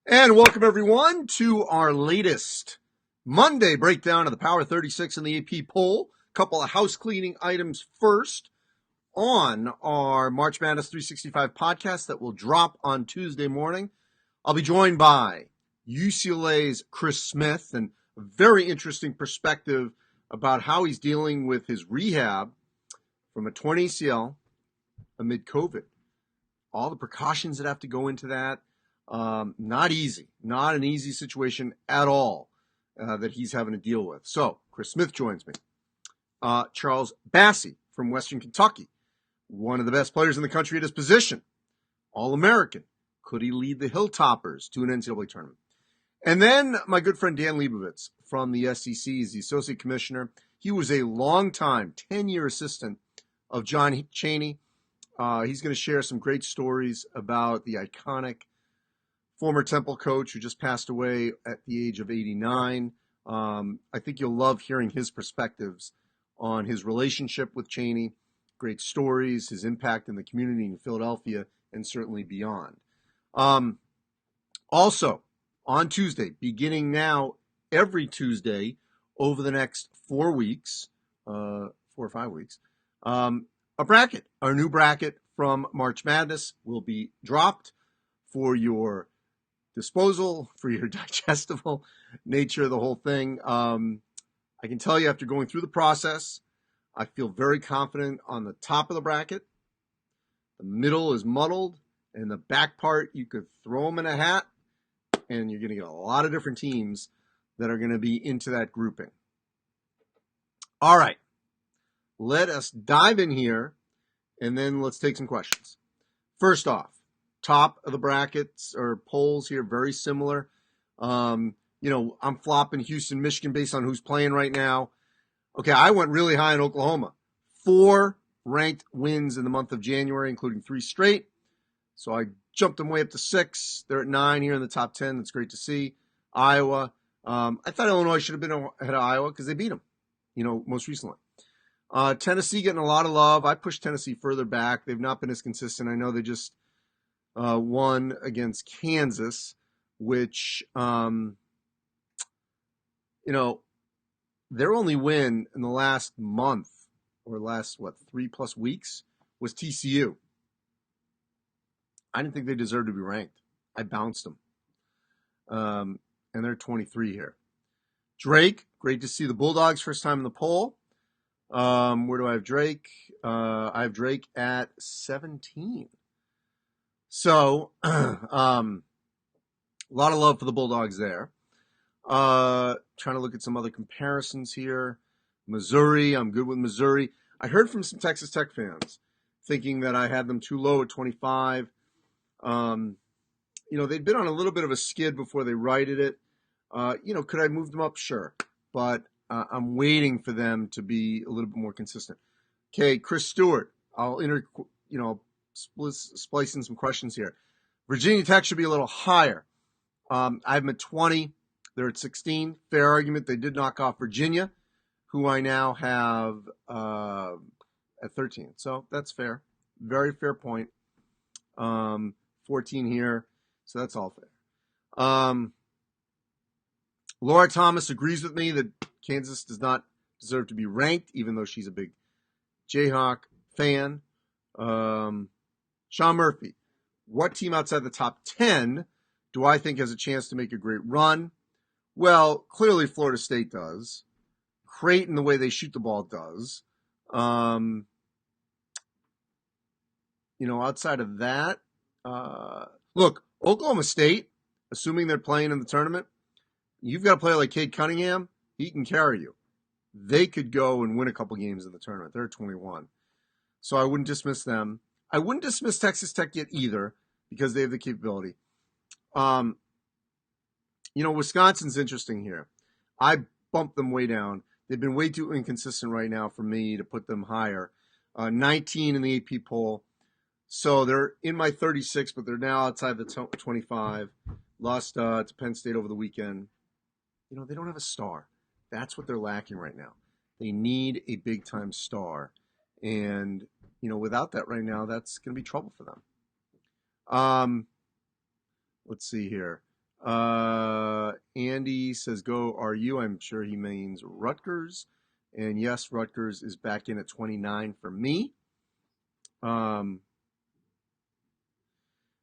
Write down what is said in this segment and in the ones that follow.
And welcome everyone to our latest Monday breakdown of the Power 36 and the AP poll. A couple of house cleaning items first on our March Madness 365 podcast that will drop on Tuesday morning. I'll be joined by UCLA's Chris Smith and a very interesting perspective about how he's dealing with his rehab from a torn ACL amid COVID. All the precautions that have to go into that. Not easy, not an easy situation at all that he's having to deal with. So Chris Smith joins me. Charles Bassey from Western Kentucky, one of the best players in the country at his position, All-American. Could he lead the Hilltoppers to an NCAA tournament? And then my good friend Dan Leibovitz from the SEC is the Associate Commissioner. He was a long-time, 10-year assistant of John Chaney. He's going to share some great stories about the iconic former Temple coach who just passed away at the age of 89. I think you'll love hearing his perspectives on his relationship with Chaney, great stories, his impact in the community in Philadelphia, and certainly beyond. Also, on Tuesday, beginning now every Tuesday over the next 4 weeks, 4 or 5 weeks, a bracket, our new bracket from March Madness will be dropped for your disposal, for your digestible nature of the whole thing. I can tell you after going through the process, I feel very confident on the top of the bracket. The middle is muddled, and the back part, you could throw them in a hat, and you're going to get a lot of different teams that are going to be into that grouping. All right, let us dive in here, and then let's take some questions. First off, top of the brackets or polls here, very similar. I'm flopping Houston, Michigan based on who's playing right now. Okay, I went really high in Oklahoma. 4 ranked wins in the month of January, including 3 straight. So I jumped them way up to 6. They're at 9 here in the top 10. That's great to see. Iowa. I thought Illinois should have been ahead of Iowa because they beat them, most recently. Tennessee getting a lot of love. I pushed Tennessee further back. They've not been as consistent. I know they just won against Kansas, which, their only win in the last month or last, 3+ weeks was TCU. I didn't think they deserved to be ranked. I bounced them. And they're 23 here. Drake, great to see the Bulldogs first time in the poll. Where do I have Drake? I have Drake at 17. So, a lot of love for the Bulldogs there. Trying to look at some other comparisons here. Missouri, I'm good with Missouri. I heard from some Texas Tech fans thinking that I had them too low at 25. They'd been on a little bit of a skid before they righted it. Could I move them up? Sure. But I'm waiting for them to be a little bit more consistent. Okay, Chris Stewart. I'll splice in some questions here. Virginia Tech should be a little higher. I have them at 20. They're at 16. Fair argument. They did knock off Virginia, who I now have at 13. So that's fair. Very fair point. 14 here. So that's all fair. Laura Thomas agrees with me that Kansas does not deserve to be ranked, even though she's a big Jayhawk fan. Sean Murphy, what team outside the top 10 do I think has a chance to make a great run? Well, clearly Florida State does. Creighton, the way they shoot the ball, does. Outside of that, look, Oklahoma State, assuming they're playing in the tournament, you've got a player like Cade Cunningham, he can carry you. They could go and win a couple games in the tournament. They're at 21. So I wouldn't dismiss them. I wouldn't dismiss Texas Tech yet either because they have the capability. Wisconsin's interesting here. I bumped them way down. They've been way too inconsistent right now for me to put them higher. 19 in the AP poll. So they're in my 36, but they're now outside the 25. Lost to Penn State over the weekend. They don't have a star. That's what they're lacking right now. They need a big-time star. And, without that right now, that's going to be trouble for them. Let's see here. Andy says, go RU. I'm sure he means Rutgers. And yes, Rutgers is back in at 29 for me.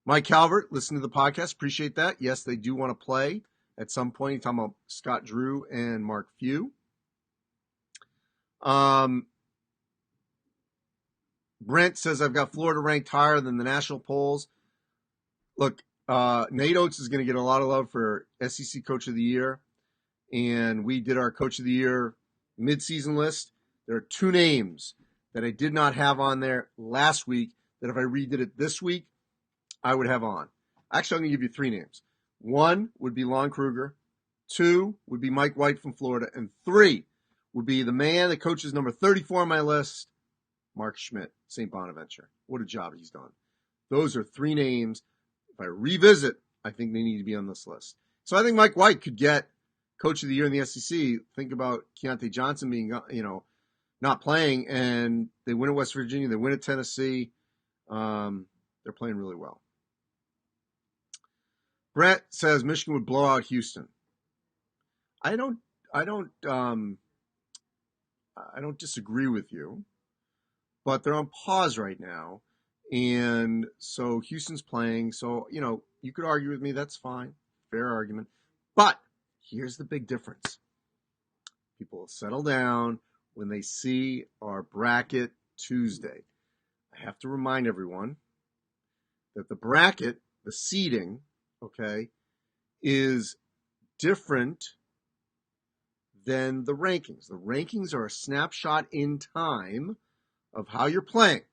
Mike Calvert, listen to the podcast. Appreciate that. Yes, they do want to play at some point. You're talking about Scott Drew and Mark Few. Brent says, I've got Florida ranked higher than the national polls. Look, Nate Oates is going to get a lot of love for SEC Coach of the Year. And we did our Coach of the Year midseason list. There are two names that I did not have on there last week that if I redid it this week, I would have on. Actually, I'm going to give you three names. One would be Lon Kruger. Two would be Mike White from Florida. And three would be the man that coaches number 34 on my list, Mark Schmidt, St. Bonaventure. What a job he's done. Those are three names. If I revisit, I think they need to be on this list. So I think Mike White could get Coach of the Year in the SEC. Think about Keontae Johnson being, not playing, and they win at West Virginia. They win at Tennessee. They're playing really well. Brett says Michigan would blow out Houston. I don't disagree with you, but they're on pause right now. And so Houston's playing. So, you could argue with me. That's fine. Fair argument. But here's the big difference. People will settle down when they see our bracket Tuesday. I have to remind everyone that the bracket, the seeding, is different than the rankings. The rankings are a snapshot in time of how you're playing.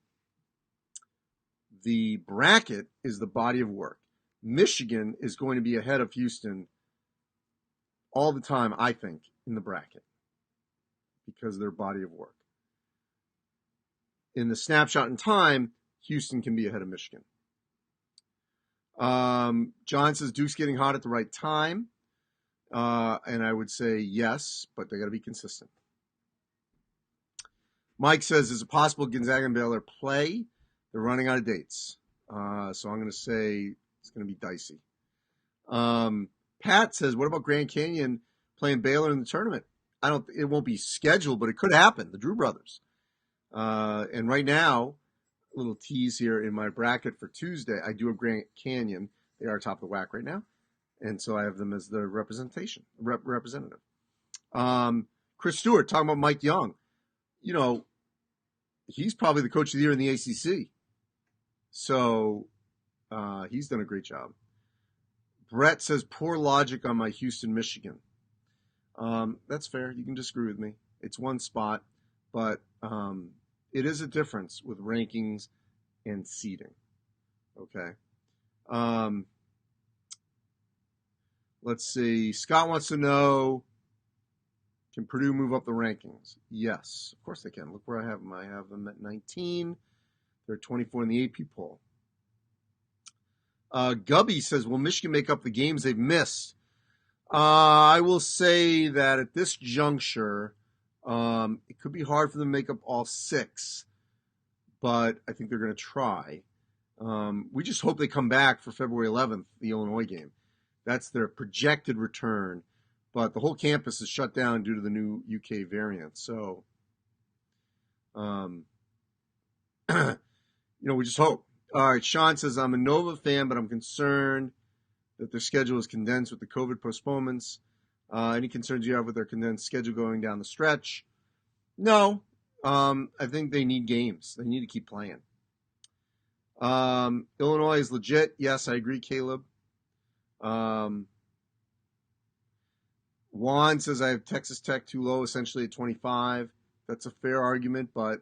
The bracket is the body of work. Michigan is going to be ahead of Houston all the time, I think, in the bracket because of their body of work. In the snapshot in time, Houston can be ahead of Michigan. John says Duke's getting hot at the right time. And I would say yes, but they got to be consistent. Mike says, is it possible Gonzaga and Baylor play? They're running out of dates. So I'm going to say it's going to be dicey. Pat says, what about Grand Canyon playing Baylor in the tournament? It won't be scheduled, but it could happen. The Drew brothers. And right now, a little tease here in my bracket for Tuesday, I do have Grand Canyon. They are top of the WAC right now. And so I have them as the representation, representative. Chris Stewart, talking about Mike Young. He's probably the coach of the year in the ACC. So he's done a great job. Brett says, poor logic on my Houston, Michigan. That's fair. You can disagree with me. It's one spot, but it is a difference with rankings and seeding. Okay. Let's see. Scott wants to know, can Purdue move up the rankings? Yes, of course they can. Look where I have them. I have them at 19. They're 24 in the AP poll. Gubby says, will Michigan make up the games they've missed? I will say that at this juncture, it could be hard for them to make up all 6, but I think they're going to try. We just hope they come back for February 11th, the Illinois game. That's their projected return, but the whole campus is shut down due to the new UK variant. So, we just hope. All right, Sean says, I'm a Nova fan, but I'm concerned that their schedule is condensed with the COVID postponements. Any concerns you have with their condensed schedule going down the stretch? No. I think they need games. They need to keep playing. Illinois is legit. Yes, I agree, Caleb. Juan says, I have Texas Tech too low, essentially at 25. That's a fair argument, but,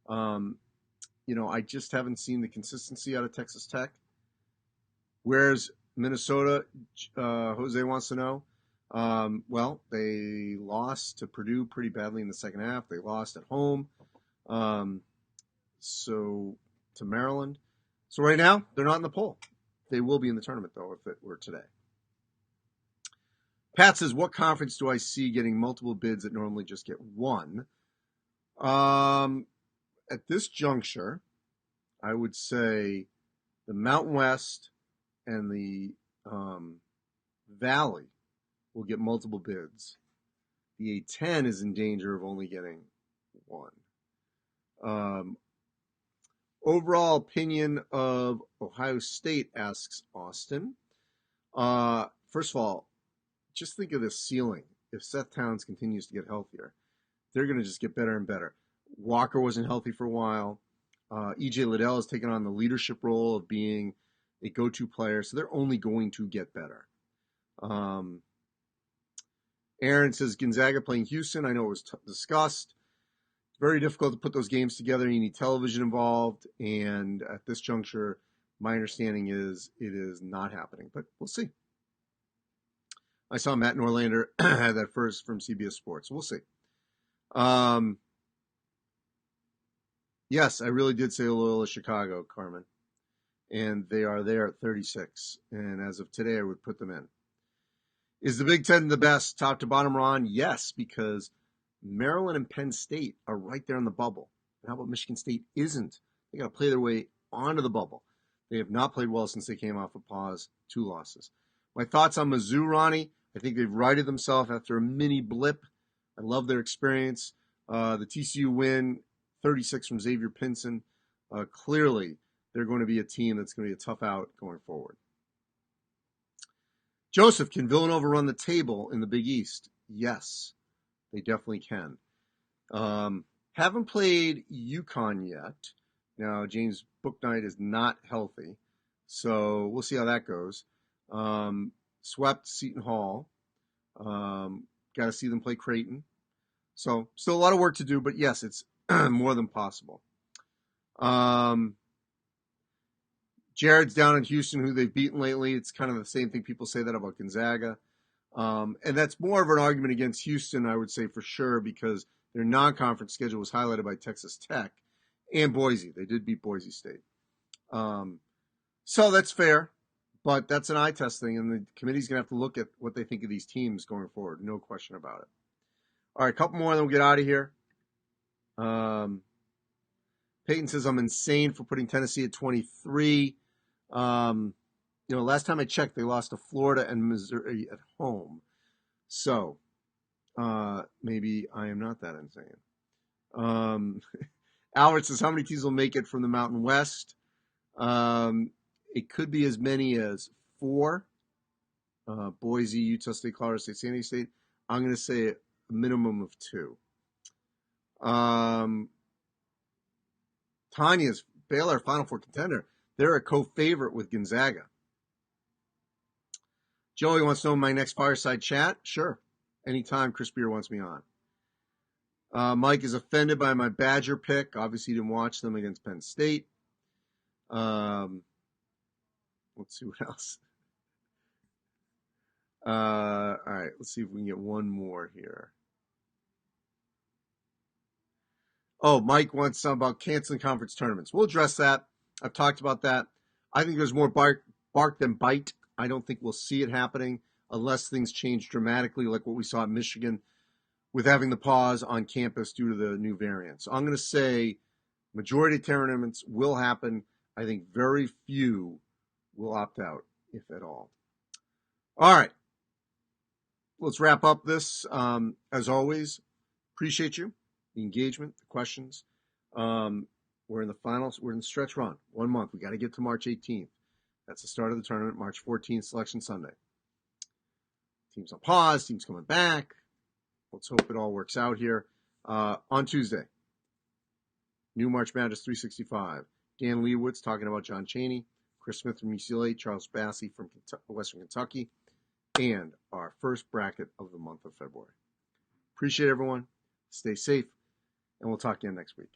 I just haven't seen the consistency out of Texas Tech. Where's Minnesota? Jose wants to know. Well, they lost to Purdue pretty badly in the second half. They lost at home. So to Maryland. So right now, they're not in the poll. They will be in the tournament, though, if it were today. Pat says, what conference do I see getting multiple bids that normally just get one? At this juncture, I would say the Mountain West and the Valley will get multiple bids. The A10 is in danger of only getting one. Overall opinion of Ohio State, asks Austin. First of all, just think of this ceiling. If Seth Towns continues to get healthier, they're going to just get better and better. Walker wasn't healthy for a while. E.J. Liddell has taken on the leadership role of being a go-to player, so they're only going to get better. Aaron says Gonzaga playing Houston. I know it was discussed. It's very difficult to put those games together. You need television involved, and at this juncture, my understanding is it is not happening, but we'll see. I saw Matt Norlander had that first from CBS Sports. We'll see. Yes, I really did say Loyola Chicago, Carmen. And they are there at 36. And as of today, I would put them in. Is the Big Ten the best top to bottom, Ron? Yes, because Maryland and Penn State are right there in the bubble. And how about Michigan State isn't? They got to play their way onto the bubble. They have not played well since they came off a pause, 2 losses. My thoughts on Mizzou, Ronnie. I think they've righted themselves after a mini blip. I love their experience. The TCU win, 36 from Xavier Pinson. Clearly, they're going to be a team that's going to be a tough out going forward. Joseph, can Villanova run the table in the Big East? Yes, they definitely can. Haven't played UConn yet. Now, James Bouknight is not healthy, so we'll see how that goes. Swept Seton Hall. Got to see them play Creighton. So, still a lot of work to do, but yes, it's more than possible. Jared's down in Houston, who they've beaten lately. It's kind of the same thing people say that about Gonzaga. And that's more of an argument against Houston, I would say, for sure, because their non-conference schedule was highlighted by Texas Tech and Boise. They did beat Boise State. So that's fair, but that's an eye test thing, and the committee's going to have to look at what they think of these teams going forward. No question about it. All right, a couple more, and then we'll get out of here. Peyton says, I'm insane for putting Tennessee at 23. Last time I checked, they lost to Florida and Missouri at home. So, maybe I am not that insane. Albert says, how many teams will make it from the Mountain West? It could be as many as 4. Boise, Utah State, Colorado State, San Diego State. I'm going to say a minimum of 2. Tanya's Baylor Final Four contender. They're a co-favorite with Gonzaga. Joey wants to know my next fireside chat. Sure. Anytime Chris Beer wants me on. Mike is offended by my Badger pick. Obviously, he didn't watch them against Penn State. Let's see what else. All right, let's see if we can get one more here. Oh, Mike wants some about canceling conference tournaments. We'll address that. I've talked about that. I think there's more bark than bite. I don't think we'll see it happening unless things change dramatically, like what we saw at Michigan with having the pause on campus due to the new variant. So I'm going to say majority of tournaments will happen. I think very few will opt out, if at all. All right. Let's wrap up this. As always, appreciate you, the engagement, the questions. We're in the finals. We're in the stretch run. 1 month. We got to get to March 18th. That's the start of the tournament. March 14th, Selection Sunday. Teams on pause. Teams coming back. Let's hope it all works out here. On Tuesday, new March Madness 365. Dan Leibowitz talking about John Chaney, Chris Smith from UCLA, Charles Bassey from Western Kentucky, and our first bracket of the month of February. Appreciate everyone. Stay safe, and we'll talk again next week.